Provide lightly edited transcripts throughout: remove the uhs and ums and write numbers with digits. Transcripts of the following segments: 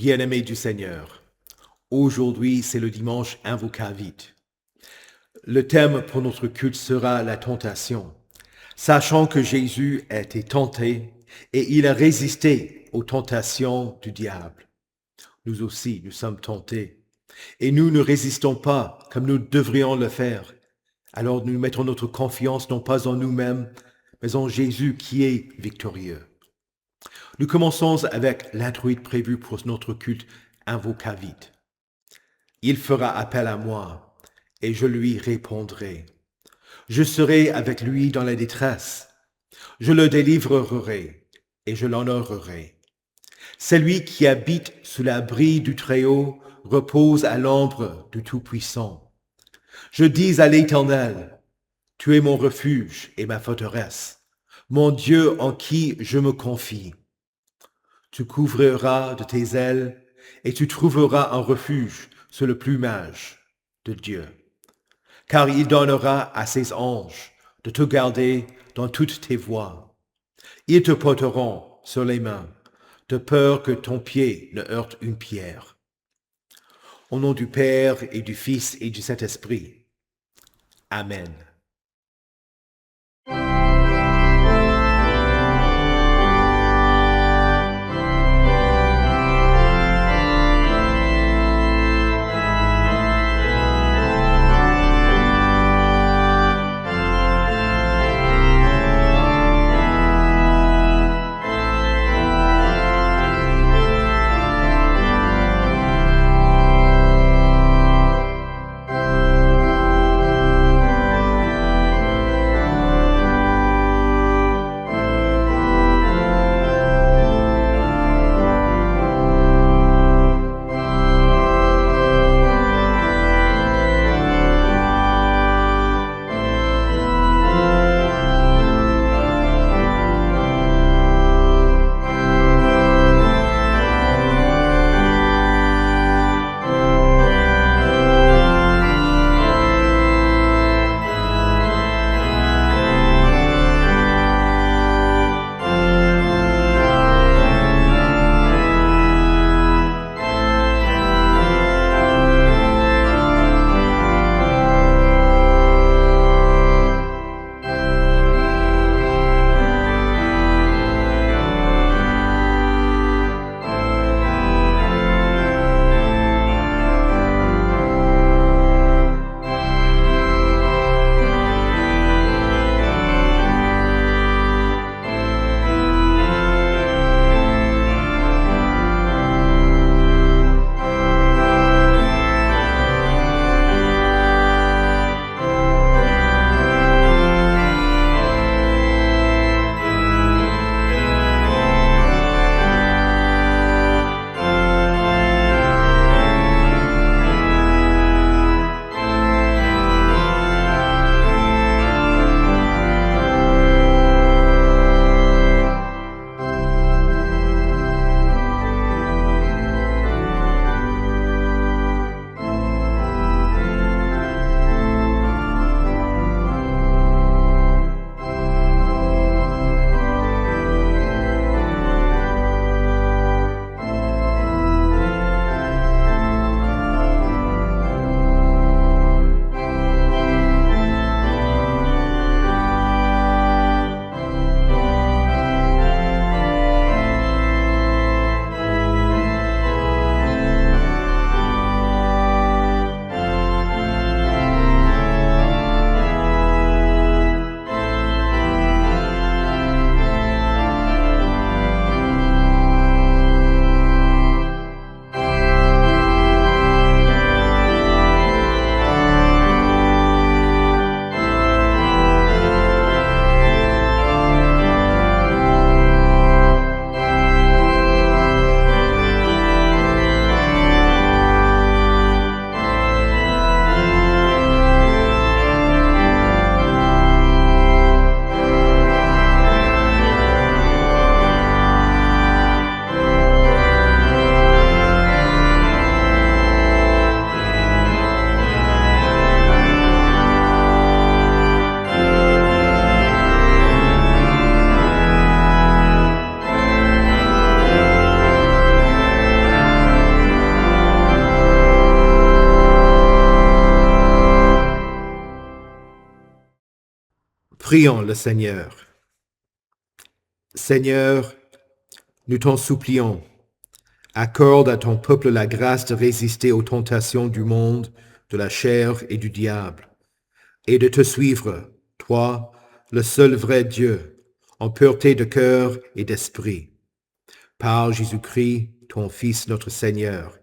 Bien-aimés du Seigneur, aujourd'hui c'est le dimanche Invocavit. Le thème pour notre culte sera la tentation. Sachant que Jésus a été tenté et il a résisté aux tentations du diable. Nous aussi, nous sommes tentés. Et nous ne résistons pas comme nous devrions le faire. Alors nous mettons notre confiance non pas en nous-mêmes, mais en Jésus qui est victorieux. Nous commençons avec l'introïte prévu pour notre culte Invocavit. Il fera appel à moi, et je lui répondrai. Je serai avec lui dans la détresse. Je le délivrerai, et je l'honorerai. Celui qui habite sous l'abri du Très-Haut repose à l'ombre du Tout-Puissant. Je dis à l'Éternel, tu es mon refuge et ma forteresse, mon Dieu en qui je me confie. Tu couvriras de tes ailes et tu trouveras un refuge sous le plumage de Dieu. Car il donnera à ses anges de te garder dans toutes tes voies. Ils te porteront sur les mains, de peur que ton pied ne heurte une pierre. Au nom du Père et du Fils et du Saint-Esprit. Amen. Prions le Seigneur. Seigneur, nous t'en supplions, accorde à ton peuple la grâce de résister aux tentations du monde, de la chair et du diable, et de te suivre, toi, le seul vrai Dieu, en pureté de cœur et d'esprit. Par Jésus-Christ, ton Fils notre Seigneur,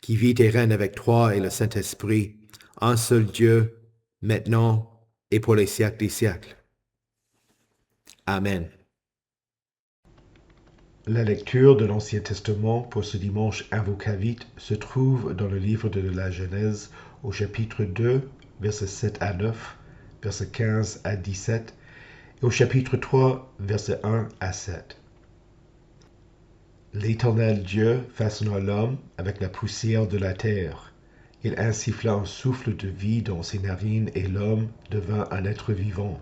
qui vit et règne avec toi et le Saint-Esprit, un seul Dieu, maintenant et pour les siècles des siècles. Amen. La lecture de l'Ancien Testament pour ce dimanche Invocavit se trouve dans le livre de la Genèse au chapitre 2, versets 7 à 9, versets 15 à 17 et au chapitre 3, versets 1 à 7. L'Éternel Dieu façonna l'homme avec la poussière de la terre. Il insuffla un souffle de vie dans ses narines et l'homme devint un être vivant.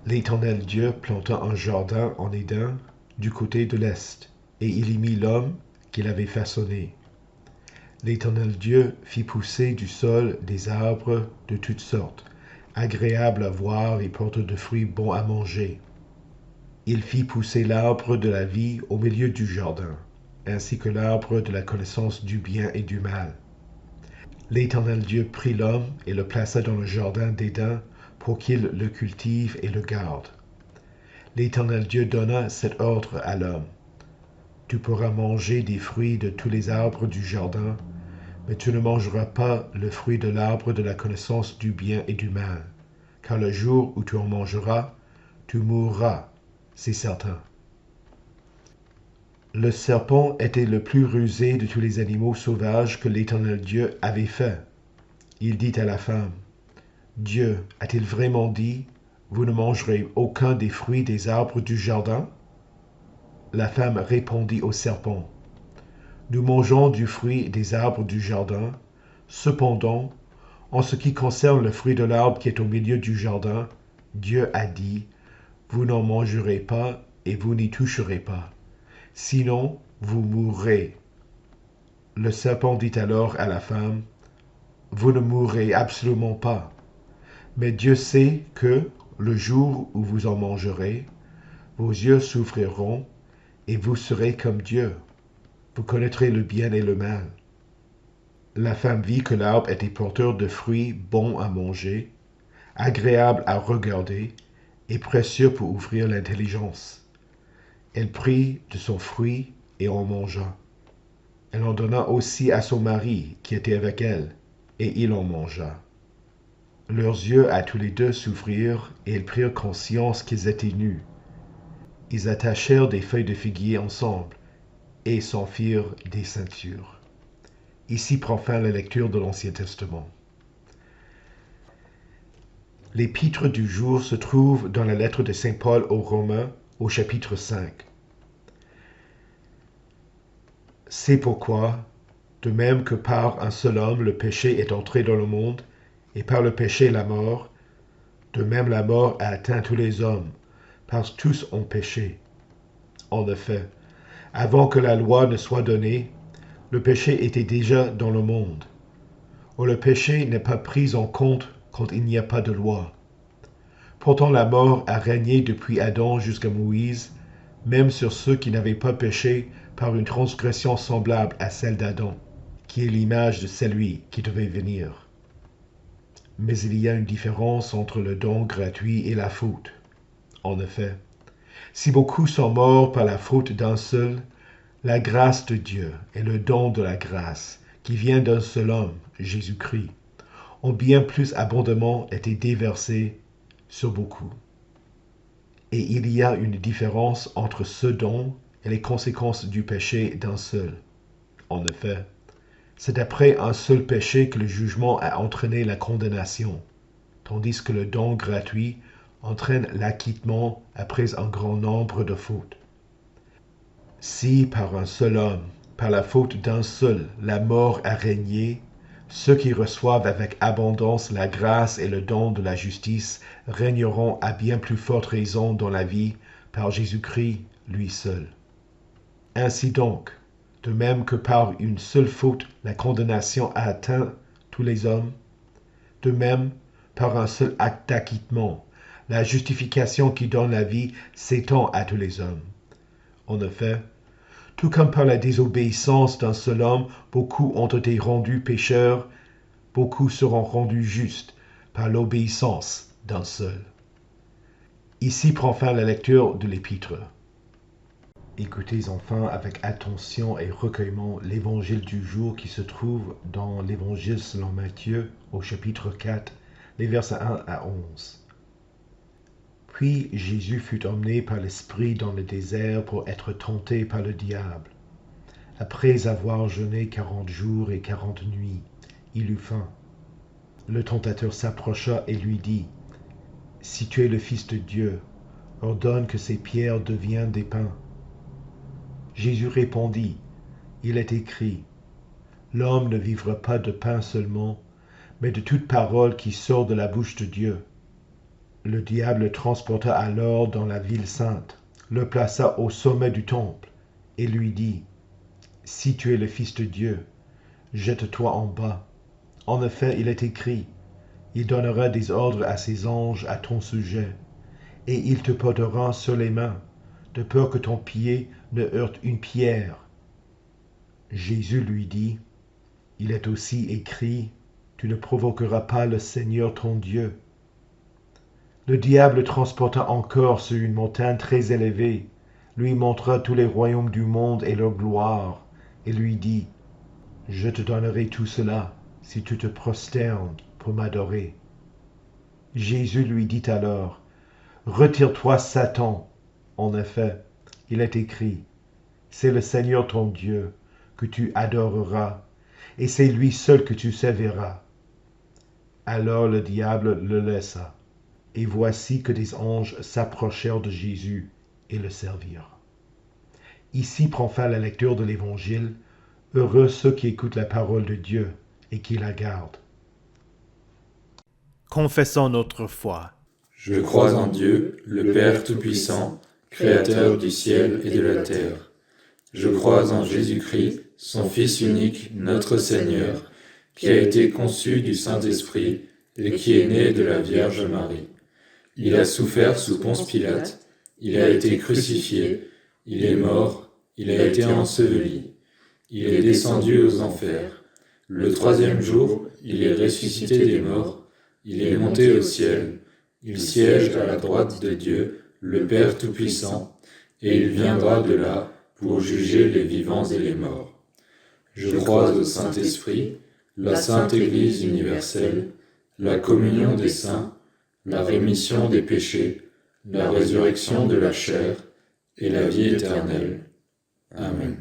L'Éternel Dieu planta un jardin en Éden du côté de l'est, et il y mit l'homme qu'il avait façonné. L'Éternel Dieu fit pousser du sol des arbres de toutes sortes, agréables à voir et porteurs de fruits bons à manger. Il fit pousser l'arbre de la vie au milieu du jardin, ainsi que l'arbre de la connaissance du bien et du mal. L'Éternel Dieu prit l'homme et le plaça dans le jardin d'Éden pour qu'il le cultive et le garde. L'Éternel Dieu donna cet ordre à l'homme. Tu pourras manger des fruits de tous les arbres du jardin, mais tu ne mangeras pas le fruit de l'arbre de la connaissance du bien et du mal, car le jour où tu en mangeras, tu mourras, c'est certain. Le serpent était le plus rusé de tous les animaux sauvages que l'Éternel Dieu avait fait. Il dit à la femme, Dieu a-t-il vraiment dit, vous ne mangerez aucun des fruits des arbres du jardin? La femme répondit au serpent, nous mangeons du fruit des arbres du jardin. Cependant, en ce qui concerne le fruit de l'arbre qui est au milieu du jardin, Dieu a dit, vous n'en mangerez pas et vous n'y toucherez pas, sinon vous mourrez. Le serpent dit alors à la femme, vous ne mourrez absolument pas. Mais Dieu sait que, le jour où vous en mangerez, vos yeux s'ouvriront et vous serez comme Dieu. Vous connaîtrez le bien et le mal. La femme vit que l'arbre était porteur de fruits bons à manger, agréables à regarder et précieux pour ouvrir l'intelligence. Elle prit de son fruit et en mangea. Elle en donna aussi à son mari qui était avec elle, et il en mangea. Leurs yeux à tous les deux s'ouvrirent, et ils prirent conscience qu'ils étaient nus. Ils attachèrent des feuilles de figuier ensemble, et s'en firent des ceintures. Ici prend fin la lecture de l'Ancien Testament. L'épître du jour se trouve dans la lettre de Saint Paul aux Romains, au chapitre 5. C'est pourquoi, de même que par un seul homme le péché est entré dans le monde, et par le péché la mort, de même la mort a atteint tous les hommes, parce que tous ont péché. En effet, avant que la loi ne soit donnée, le péché était déjà dans le monde. Or le péché n'est pas pris en compte quand il n'y a pas de loi. Pourtant la mort a régné depuis Adam jusqu'à Moïse, même sur ceux qui n'avaient pas péché par une transgression semblable à celle d'Adam, qui est l'image de celui qui devait venir. Mais il y a une différence entre le don gratuit et la faute. En effet, si beaucoup sont morts par la faute d'un seul, la grâce de Dieu et le don de la grâce, qui vient d'un seul homme, Jésus-Christ, ont bien plus abondamment été déversés sur beaucoup. Et il y a une différence entre ce don et les conséquences du péché d'un seul. En effet, c'est après un seul péché que le jugement a entraîné la condamnation, tandis que le don gratuit entraîne l'acquittement après un grand nombre de fautes. Si par un seul homme, par la faute d'un seul, la mort a régné, ceux qui reçoivent avec abondance la grâce et le don de la justice régneront à bien plus forte raison dans la vie par Jésus-Christ lui seul. Ainsi donc, de même que par une seule faute la condamnation a atteint tous les hommes, de même, par un seul acte d'acquittement, La justification qui donne la vie s'étend à tous les hommes. En effet, tout comme par la désobéissance d'un seul homme, beaucoup ont été rendus pécheurs, beaucoup seront rendus justes par l'obéissance d'un seul. Ici prend fin la lecture de l'Épître. Écoutez enfin avec attention et recueillement l'évangile du jour qui se trouve dans l'évangile selon Matthieu au chapitre 4, les versets 1 à 11. Puis Jésus fut emmené par l'Esprit dans le désert pour être tenté par le diable. Après avoir jeûné 40 jours et 40 nuits, il eut faim. Le tentateur s'approcha et lui dit, « Si tu es le Fils de Dieu, ordonne que ces pierres deviennent des pains. » Jésus répondit, « Il est écrit, l'homme ne vivra pas de pain seulement, mais de toute parole qui sort de la bouche de Dieu. » Le diable le transporta alors dans la ville sainte, le plaça au sommet du temple, et lui dit, « Si tu es le Fils de Dieu, jette-toi en bas. En effet, il est écrit, il donnera des ordres à ses anges à ton sujet, et ils te porteront sur les mains, de peur que ton pied ne heurte une pierre. » Jésus lui dit, « Il est aussi écrit, tu ne provoqueras pas le Seigneur ton Dieu. » Le diable le transporta encore sur une montagne très élevée, lui montra tous les royaumes du monde et leur gloire, et lui dit, « Je te donnerai tout cela, si tu te prosternes pour m'adorer. » Jésus lui dit alors, « Retire-toi, Satan. En effet, il est écrit, c'est le Seigneur ton Dieu que tu adoreras, et c'est lui seul que tu serviras. » Alors le diable le laissa. Et voici que des anges s'approchèrent de Jésus et le servirent. Ici prend fin la lecture de l'Évangile. Heureux ceux qui écoutent la parole de Dieu et qui la gardent. Confessons notre foi. Je crois en Dieu, le Père Tout-Puissant, Créateur du ciel et de la terre. Je crois en Jésus-Christ, son Fils unique, notre Seigneur, qui a été conçu du Saint-Esprit et qui est né de la Vierge Marie. Il a souffert sous Ponce Pilate, il a été crucifié, il est mort, il a été enseveli, il est descendu aux enfers. Le troisième jour, il est ressuscité des morts, il est monté au ciel, il siège à la droite de Dieu, le Père Tout-Puissant, et il viendra de là pour juger les vivants et les morts. Je crois au Saint-Esprit, la Sainte Église universelle, la communion des saints, la rémission des péchés, la résurrection de la chair et la vie éternelle. Amen.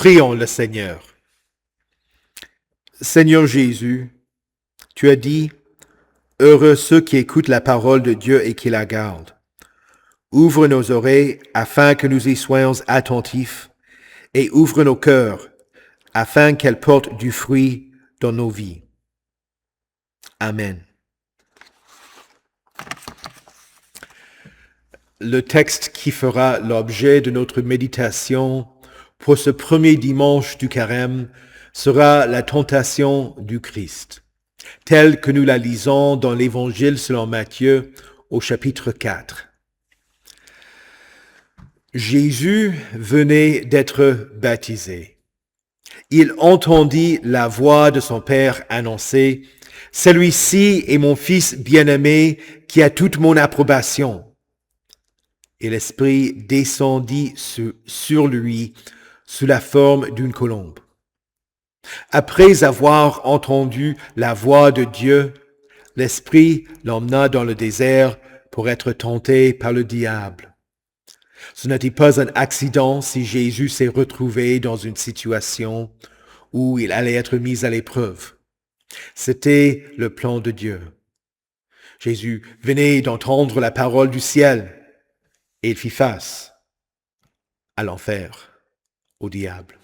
Prions le Seigneur. Seigneur Jésus, tu as dit, heureux ceux qui écoutent la parole de Dieu et qui la gardent. Ouvre nos oreilles afin que nous y soyons attentifs et ouvre nos cœurs afin qu'elles portent du fruit dans nos vies. Amen. Le texte qui fera l'objet de notre méditation pour ce premier dimanche du Carême sera la tentation du Christ, telle que nous la lisons dans l'Évangile selon Matthieu au chapitre 4. Jésus venait d'être baptisé. Il entendit la voix de son Père annoncer « Celui-ci est mon Fils bien-aimé qui a toute mon approbation. » Et l'Esprit descendit sur lui sous la forme d'une colombe. Après avoir entendu la voix de Dieu, l'Esprit l'emmena dans le désert pour être tenté par le diable. Ce n'était pas un accident si Jésus s'est retrouvé dans une situation où il allait être mis à l'épreuve. C'était le plan de Dieu. Jésus venait d'entendre la parole du ciel et il fit face à l'enfer, au diable.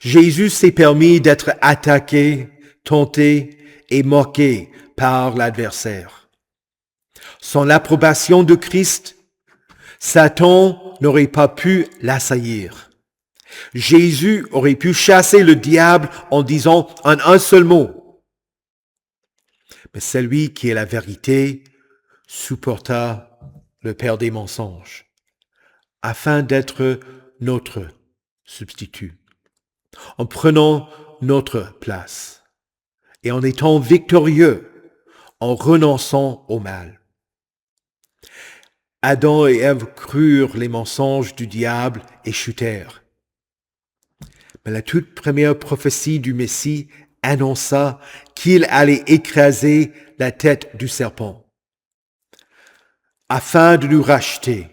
Jésus s'est permis d'être attaqué, tenté et moqué par l'adversaire. Sans l'approbation de Christ, Satan n'aurait pas pu l'assaillir. Jésus aurait pu chasser le diable en disant un seul mot. Mais celui qui est la vérité supporta le père des mensonges, afin d'être notre substitut, en prenant notre place et en étant victorieux, en renonçant au mal. Adam et Ève crurent les mensonges du diable et chutèrent. Mais la toute première prophétie du Messie annonça qu'il allait écraser la tête du serpent, afin de nous racheter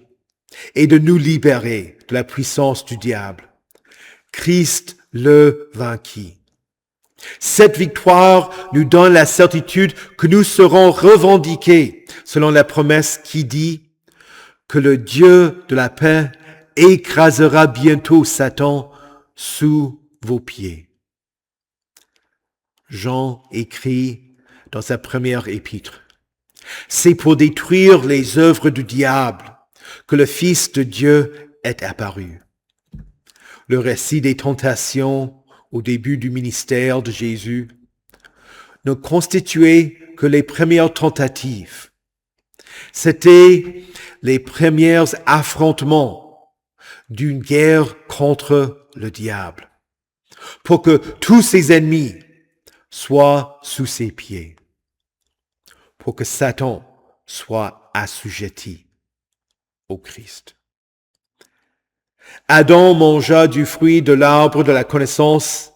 et de nous libérer de la puissance du diable. Christ le vainquit. Cette victoire nous donne la certitude que nous serons revendiqués selon la promesse qui dit que le Dieu de la paix écrasera bientôt Satan sous vos pieds. Jean écrit dans sa première épître, « C'est pour détruire les œuvres du diable que le Fils de Dieu est apparu. » Le récit des tentations au début du ministère de Jésus ne constituait que les premières tentatives. C'était les premiers affrontements d'une guerre contre le diable, pour que tous ses ennemis soient sous ses pieds, pour que Satan soit assujetti au Christ. Adam mangea du fruit de l'arbre de la connaissance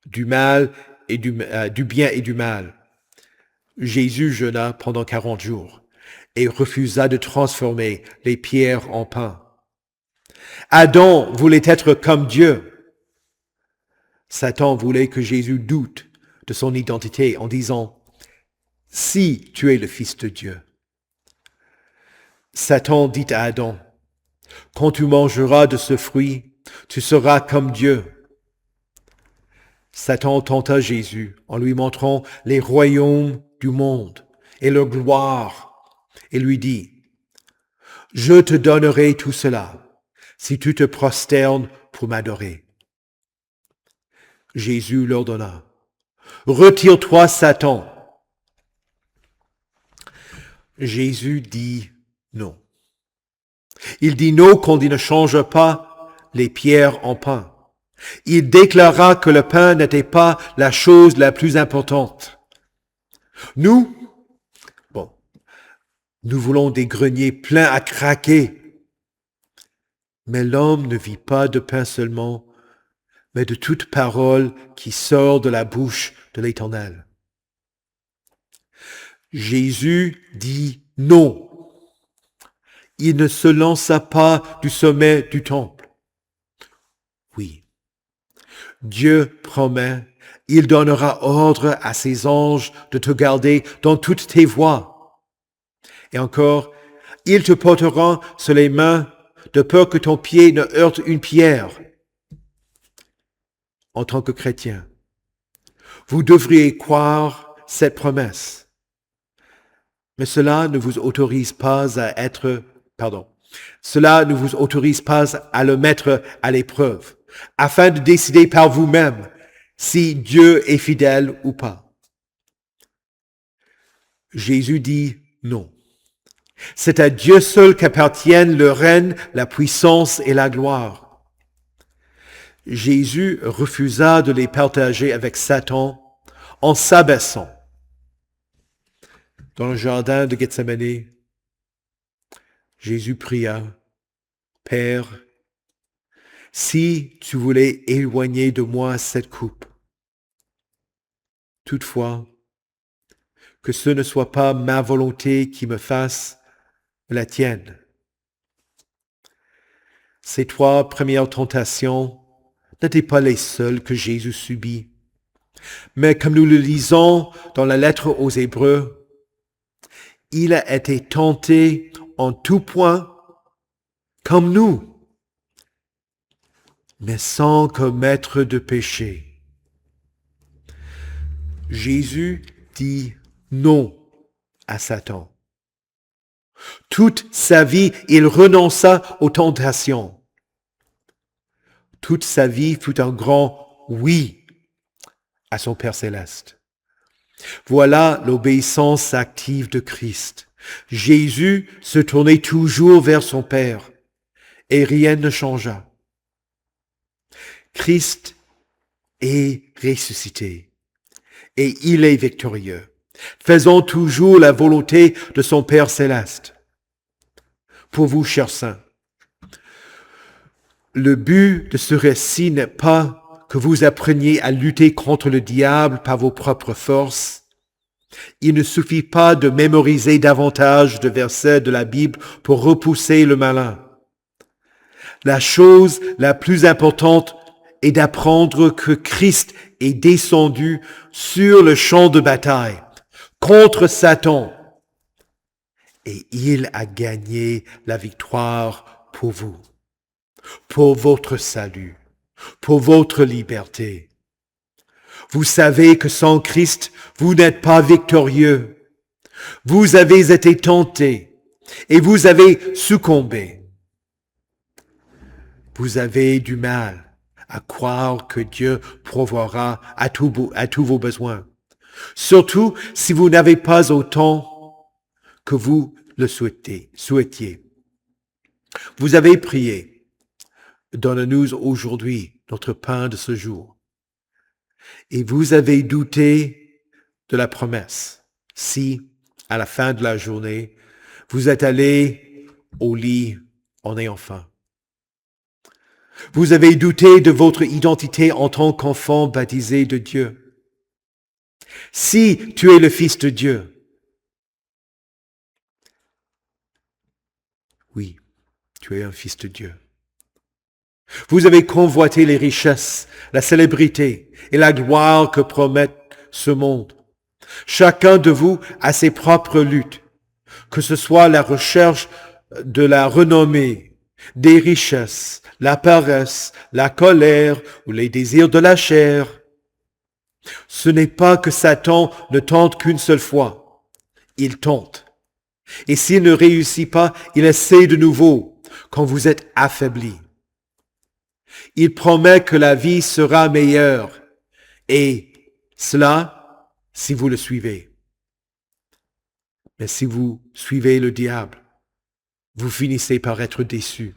du mal et du bien et du mal. Jésus jeûna pendant 40 jours et refusa de transformer les pierres en pain. Adam voulait être comme Dieu. Satan voulait que Jésus doute de son identité en disant « Si tu es le Fils de Dieu ». Satan dit à Adam « Quand tu mangeras de ce fruit, tu seras comme Dieu ». Satan tenta Jésus en lui montrant les royaumes du monde et leur gloire et lui dit « Je te donnerai tout cela si tu te prosternes pour m'adorer. » Jésus leur donna « Retire-toi, Satan. » Jésus dit non. Il dit non quand il ne change pas les pierres en pain. Il déclara que le pain n'était pas la chose la plus importante. Nous voulons des greniers pleins à craquer. Mais l'homme ne vit pas de pain seulement, mais de toute parole qui sort de la bouche de l'Éternel. Jésus dit non. Il ne se lança pas du sommet du temple. Dieu promet, il donnera ordre à ses anges de te garder dans toutes tes voies. Et encore, ils te porteront sur les mains de peur que ton pied ne heurte une pierre. En tant que chrétien, vous devriez croire cette promesse. Mais cela ne vous autorise pas cela ne vous autorise pas à le mettre à l'épreuve, afin de décider par vous-même si Dieu est fidèle ou pas. Jésus dit non. C'est à Dieu seul qu'appartiennent le règne, la puissance et la gloire. Jésus refusa de les partager avec Satan en s'abaissant. Dans le jardin de Gethsémani, Jésus pria, « Père, si tu voulais éloigner de moi cette coupe, toutefois, que ce ne soit pas ma volonté qui me fasse, mais la tienne. » Ces 3 premières tentations n'étaient pas les seules que Jésus subit. Mais comme nous le lisons dans la lettre aux Hébreux, il a été tenté en tout point, comme nous, mais sans commettre de péché. Jésus dit non à Satan. Toute sa vie, il renonça aux tentations. Toute sa vie fut un grand oui à son Père céleste. Voilà l'obéissance active de Christ. Jésus se tournait toujours vers son Père et rien ne changea. Christ est ressuscité et il est victorieux, faisant toujours la volonté de son Père céleste. Pour vous, chers saints, le but de ce récit n'est pas que vous appreniez à lutter contre le diable par vos propres forces. Il ne suffit pas de mémoriser davantage de versets de la Bible pour repousser le malin. La chose la plus importante est d'apprendre que Christ est descendu sur le champ de bataille contre Satan et il a gagné la victoire pour vous, pour votre salut, pour votre liberté. Vous savez que sans Christ, vous n'êtes pas victorieux. Vous avez été tentés et vous avez succombé. Vous avez du mal à croire que Dieu pourvoira à tous vos besoins, surtout si vous n'avez pas autant que vous le souhaitiez. Vous avez prié, donne-nous aujourd'hui notre pain de ce jour. Et vous avez douté de la promesse. Si, à la fin de la journée, vous êtes allé au lit en ayant faim. Vous avez douté de votre identité en tant qu'enfant baptisé de Dieu. Si tu es le Fils de Dieu, oui, tu es un Fils de Dieu. Vous avez convoité les richesses, la célébrité et la gloire que promet ce monde. Chacun de vous a ses propres luttes, que ce soit la recherche de la renommée, des richesses, la paresse, la colère ou les désirs de la chair. Ce n'est pas que Satan ne tente qu'une seule fois. Il tente. Et s'il ne réussit pas, il essaie de nouveau quand vous êtes affaiblis. Il promet que la vie sera meilleure, et cela si vous le suivez. Mais si vous suivez le diable, vous finissez par être déçus.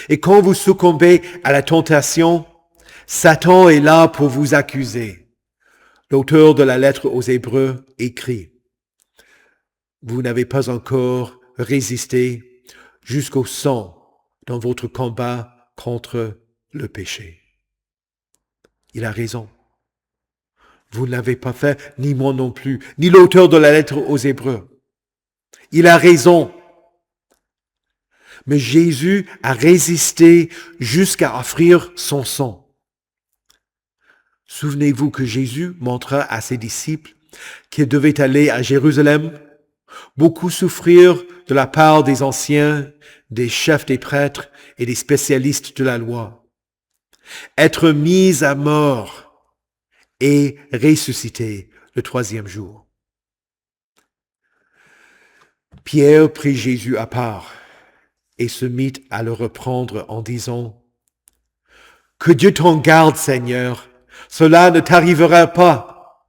Et quand vous succombez à la tentation, Satan est là pour vous accuser. L'auteur de la lettre aux Hébreux écrit, « Vous n'avez pas encore résisté jusqu'au sang dans votre combat contre le péché. » Il a raison. Vous ne l'avez pas fait, ni moi non plus, ni l'auteur de la lettre aux Hébreux. Il a raison. Mais Jésus a résisté jusqu'à offrir son sang. Souvenez-vous que Jésus montra à ses disciples qu'ils devaient aller à Jérusalem, beaucoup souffrir de la part des anciens, des chefs des prêtres et des spécialistes de la loi, être mis à mort et ressusciter le troisième jour. Pierre prit Jésus à part et se mit à le reprendre en disant, « Que Dieu t'en garde, Seigneur, cela ne t'arrivera pas. »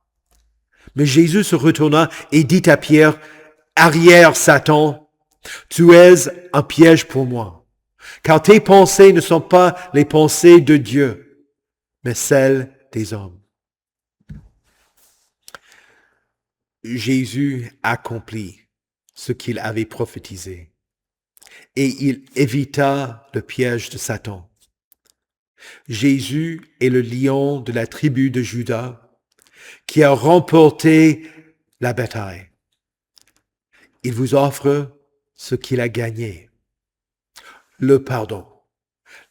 Mais Jésus se retourna et dit à Pierre, « Arrière, Satan, tu es un piège pour moi, car tes pensées ne sont pas les pensées de Dieu, mais celles des hommes. » Jésus accomplit ce qu'il avait prophétisé, et il évita le piège de Satan. Jésus est le lion de la tribu de Juda qui a remporté la bataille. Il vous offre ce qu'il a gagné, le pardon,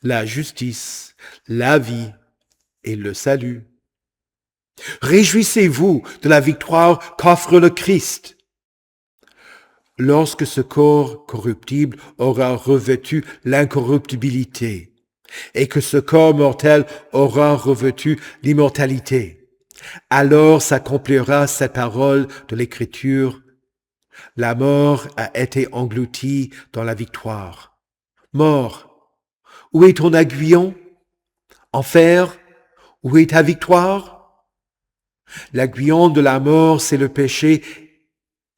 la justice, la vie et le salut. Réjouissez-vous de la victoire qu'offre le Christ. Lorsque ce corps corruptible aura revêtu l'incorruptibilité et que ce corps mortel aura revêtu l'immortalité, alors s'accomplira cette parole de l'Écriture. La mort a été engloutie dans la victoire. Mort, où est ton aiguillon? Enfer, où est ta victoire? L'aiguillon de la mort, c'est le péché,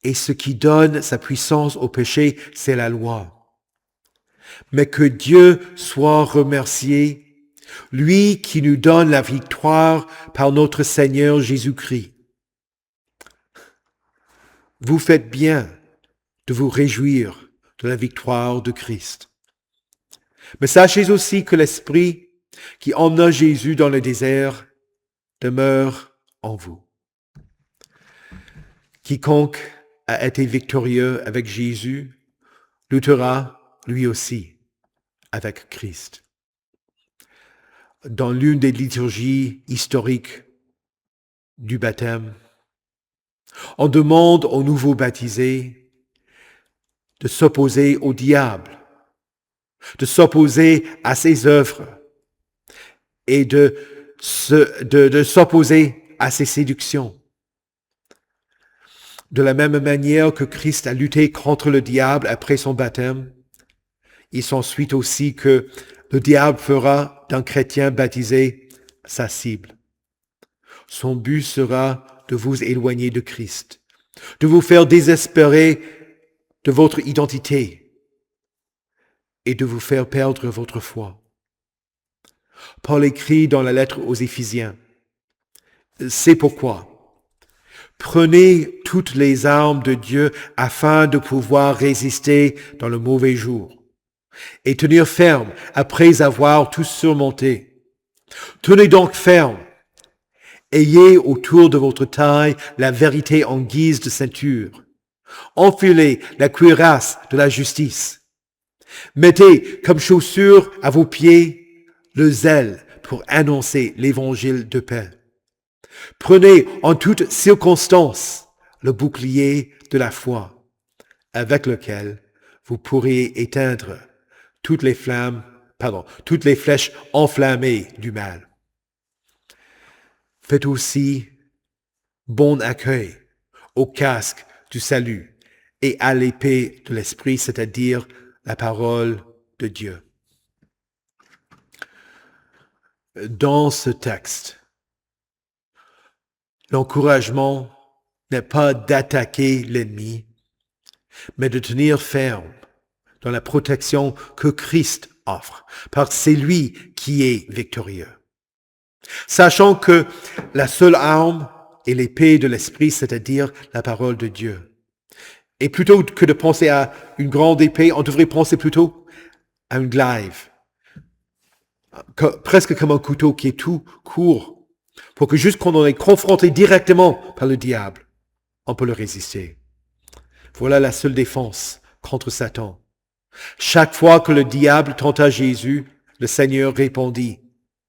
et ce qui donne sa puissance au péché, c'est la loi. Mais que Dieu soit remercié, lui qui nous donne la victoire par notre Seigneur Jésus-Christ. Vous faites bien de vous réjouir de la victoire de Christ. Mais sachez aussi que l'Esprit qui emmena Jésus dans le désert demeure en vous. Quiconque a été victorieux avec Jésus luttera lui aussi avec Christ. Dans l'une des liturgies historiques du baptême, on demande aux nouveaux baptisés de s'opposer au diable, de s'opposer à ses œuvres et de s'opposer à ses séductions. De la même manière que Christ a lutté contre le diable après son baptême, il s'ensuit aussi que le diable fera d'un chrétien baptisé sa cible. Son but sera de vous éloigner de Christ, de vous faire désespérer de votre identité et de vous faire perdre votre foi. Paul écrit dans la lettre aux Éphésiens, « C'est pourquoi prenez toutes les armes de Dieu afin de pouvoir résister dans le mauvais jour et tenir ferme après avoir tout surmonté. Tenez donc ferme. Ayez autour de votre taille la vérité en guise de ceinture. Enfilez la cuirasse de la justice. Mettez comme chaussure à vos pieds le zèle pour annoncer l'évangile de paix. Prenez en toutes circonstances le bouclier de la foi, avec lequel vous pourrez éteindre toutes les flèches enflammées du mal. Faites aussi bon accueil au casque du salut et à l'épée de l'esprit, c'est-à-dire la parole de Dieu. Dans ce texte, l'encouragement n'est pas d'attaquer l'ennemi, mais de tenir ferme dans la protection que Christ offre, parce que c'est lui qui est victorieux. Sachant que la seule arme est l'épée de l'esprit, c'est-à-dire la parole de Dieu. Et plutôt que de penser à une grande épée, on devrait penser plutôt à une glaive, presque comme un couteau qui est tout court, pour que juste quand on est confronté directement par le diable, on peut le résister. Voilà la seule défense contre Satan. Chaque fois que le diable tenta Jésus, le Seigneur répondit,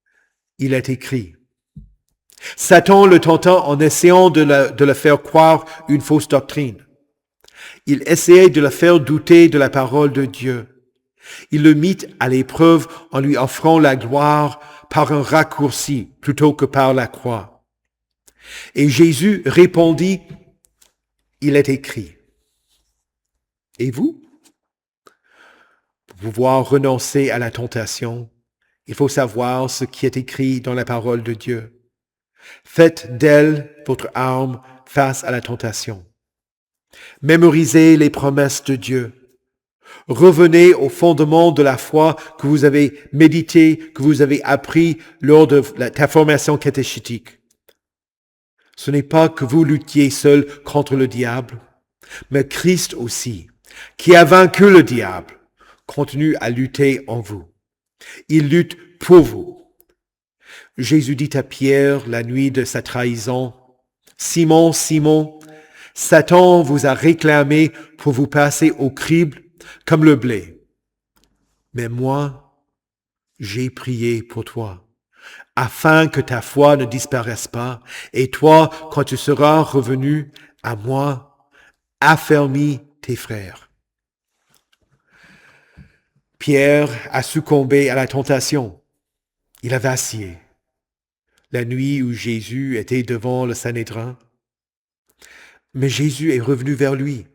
« Il est écrit, Satan le tenta en essayant de le faire croire une fausse doctrine. Il essayait de le faire douter de la parole de Dieu. Il le mit à l'épreuve en lui offrant la gloire par un raccourci plutôt que par la croix. Et Jésus répondit, il est écrit. Et vous? Pour pouvoir renoncer à la tentation, il faut savoir ce qui est écrit dans la parole de Dieu. Faites d'elle votre arme face à la tentation. Mémorisez les promesses de Dieu. Revenez au fondement de la foi que vous avez médité, que vous avez appris lors de ta formation catéchétique. Ce n'est pas que vous luttiez seul contre le diable, mais Christ aussi, qui a vaincu le diable, continue à lutter en vous. Il lutte pour vous. Jésus dit à Pierre la nuit de sa trahison, « Simon, Simon, Satan vous a réclamé pour vous passer au crible comme le blé. Mais moi, j'ai prié pour toi, afin que ta foi ne disparaisse pas, et toi, quand tu seras revenu à moi, affermis tes frères. » Pierre a succombé à la tentation. Il a vacillé. La nuit où Jésus était devant le Sanhédrin. Mais Jésus est revenu vers lui.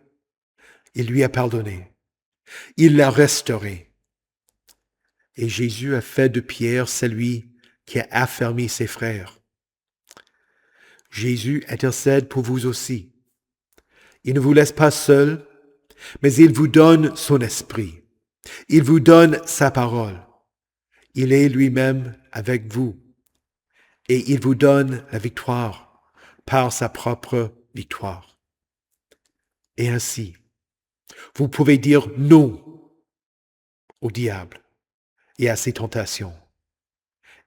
Il lui a pardonné. Il l'a restauré. Et Jésus a fait de Pierre celui qui a affermi ses frères. Jésus intercède pour vous aussi. Il ne vous laisse pas seul, mais il vous donne son esprit. Il vous donne sa parole. Il est lui-même avec vous. Et il vous donne la victoire par sa propre victoire. Et ainsi, vous pouvez dire non au diable et à ses tentations.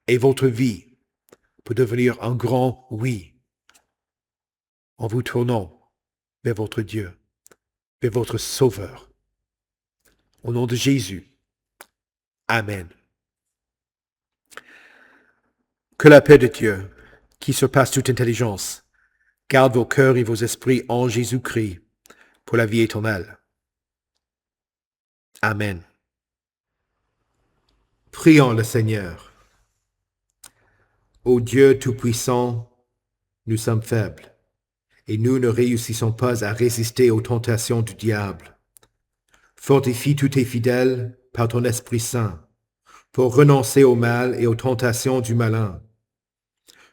Et votre vie peut devenir un grand oui en vous tournant vers votre Dieu, vers votre Sauveur. Au nom de Jésus. Amen. Que la paix de Dieu, qui surpasse toute intelligence, garde vos cœurs et vos esprits en Jésus-Christ pour la vie éternelle. Amen. Prions le Seigneur. Ô Dieu Tout-Puissant, nous sommes faibles, et nous ne réussissons pas à résister aux tentations du diable. Fortifie tous tes fidèles par ton Esprit Saint, pour renoncer au mal et aux tentations du malin.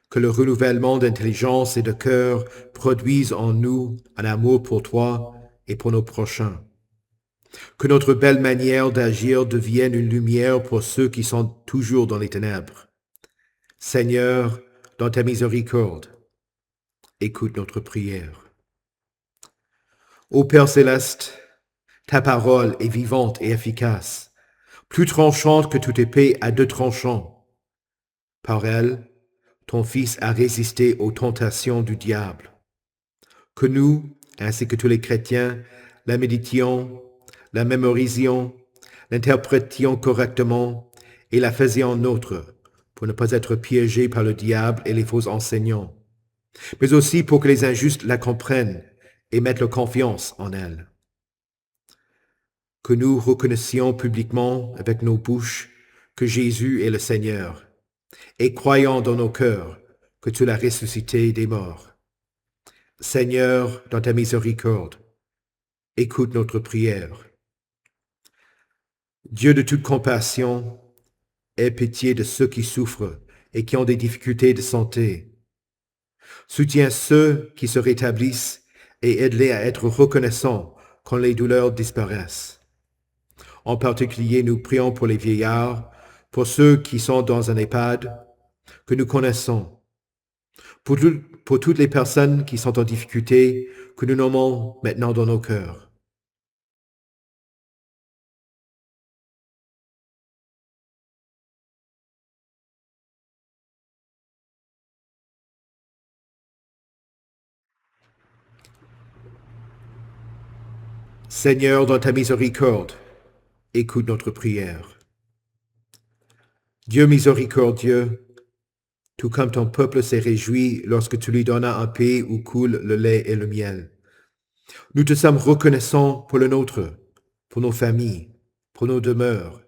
Que le renouvellement d'intelligence et de cœur produise en nous un amour pour toi et pour nos prochains. Que notre belle manière d'agir devienne une lumière pour ceux qui sont toujours dans les ténèbres. Seigneur, dans ta miséricorde, écoute notre prière. Ô Père céleste, ta parole est vivante et efficace, plus tranchante que toute épée à deux tranchants. Par elle, ton Fils a résisté aux tentations du diable. Que nous, ainsi que tous les chrétiens, la méditions, la mémorisions, l'interprétions correctement et la faisions nôtre, pour ne pas être piégés par le diable et les faux enseignants, mais aussi pour que les injustes la comprennent et mettent leur confiance en elle. Que nous reconnaissions publiquement avec nos bouches que Jésus est le Seigneur, et croyons dans nos cœurs que tu l'as ressuscité des morts. Seigneur, dans ta miséricorde, écoute notre prière. Dieu de toute compassion, aie pitié de ceux qui souffrent et qui ont des difficultés de santé. Soutiens ceux qui se rétablissent et aide-les à être reconnaissants quand les douleurs disparaissent. En particulier, nous prions pour les vieillards, pour ceux qui sont dans un EHPAD, que nous connaissons, pour toutes les personnes qui sont en difficulté, que nous nommons maintenant dans nos cœurs. Seigneur, dans ta miséricorde, écoute notre prière. Dieu miséricordieux, tout comme ton peuple s'est réjoui lorsque tu lui donnas un pays où coule le lait et le miel. Nous te sommes reconnaissants pour le nôtre, pour nos familles, pour nos demeures,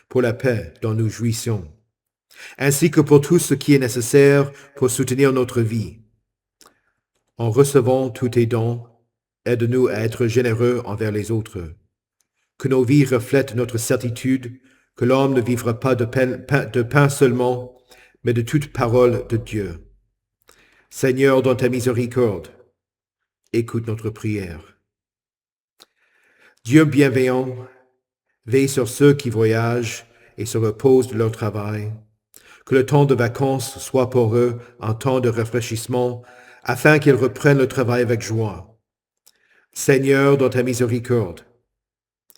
pour la paix dont nous jouissons, ainsi que pour tout ce qui est nécessaire pour soutenir notre vie. En recevant tous tes dons, aide-nous à être généreux envers les autres. Que nos vies reflètent notre certitude que l'homme ne vivra pas de pain seulement, mais de toute parole de Dieu. Seigneur, dans ta miséricorde, écoute notre prière. Dieu bienveillant, veille sur ceux qui voyagent et se reposent de leur travail. Que le temps de vacances soit pour eux un temps de rafraîchissement, afin qu'ils reprennent le travail avec joie. Seigneur, dans ta miséricorde,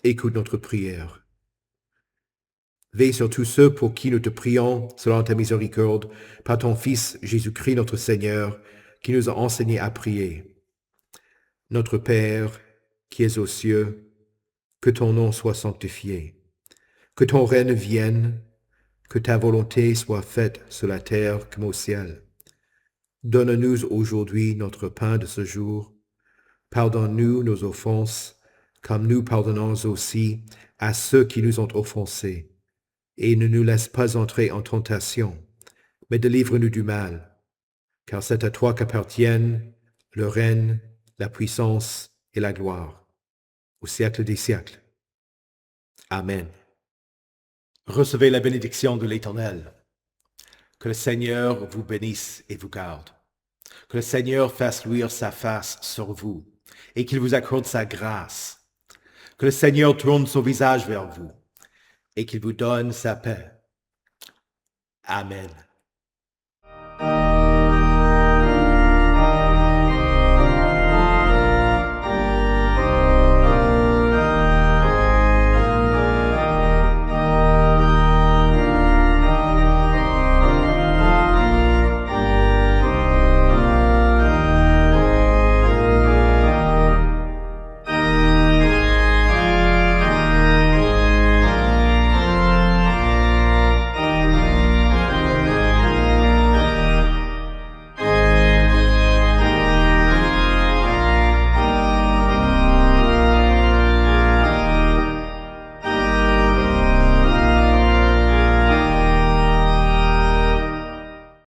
écoute notre prière. Veille sur tous ceux pour qui nous te prions selon ta miséricorde, par ton Fils Jésus-Christ notre Seigneur, qui nous a enseigné à prier. Notre Père, qui es aux cieux, que ton nom soit sanctifié, que ton règne vienne, que ta volonté soit faite sur la terre comme au ciel. Donne-nous aujourd'hui notre pain de ce jour. Pardonne-nous nos offenses, comme nous pardonnons aussi à ceux qui nous ont offensés. Et ne nous laisse pas entrer en tentation, mais délivre-nous du mal, car c'est à toi qu'appartiennent le règne, la puissance et la gloire, au siècle des siècles. Amen. Recevez la bénédiction de l'Éternel. Que le Seigneur vous bénisse et vous garde. Que le Seigneur fasse luire sa face sur vous et qu'il vous accorde sa grâce. Que le Seigneur tourne son visage vers vous et qu'il vous donne sa paix. Amen.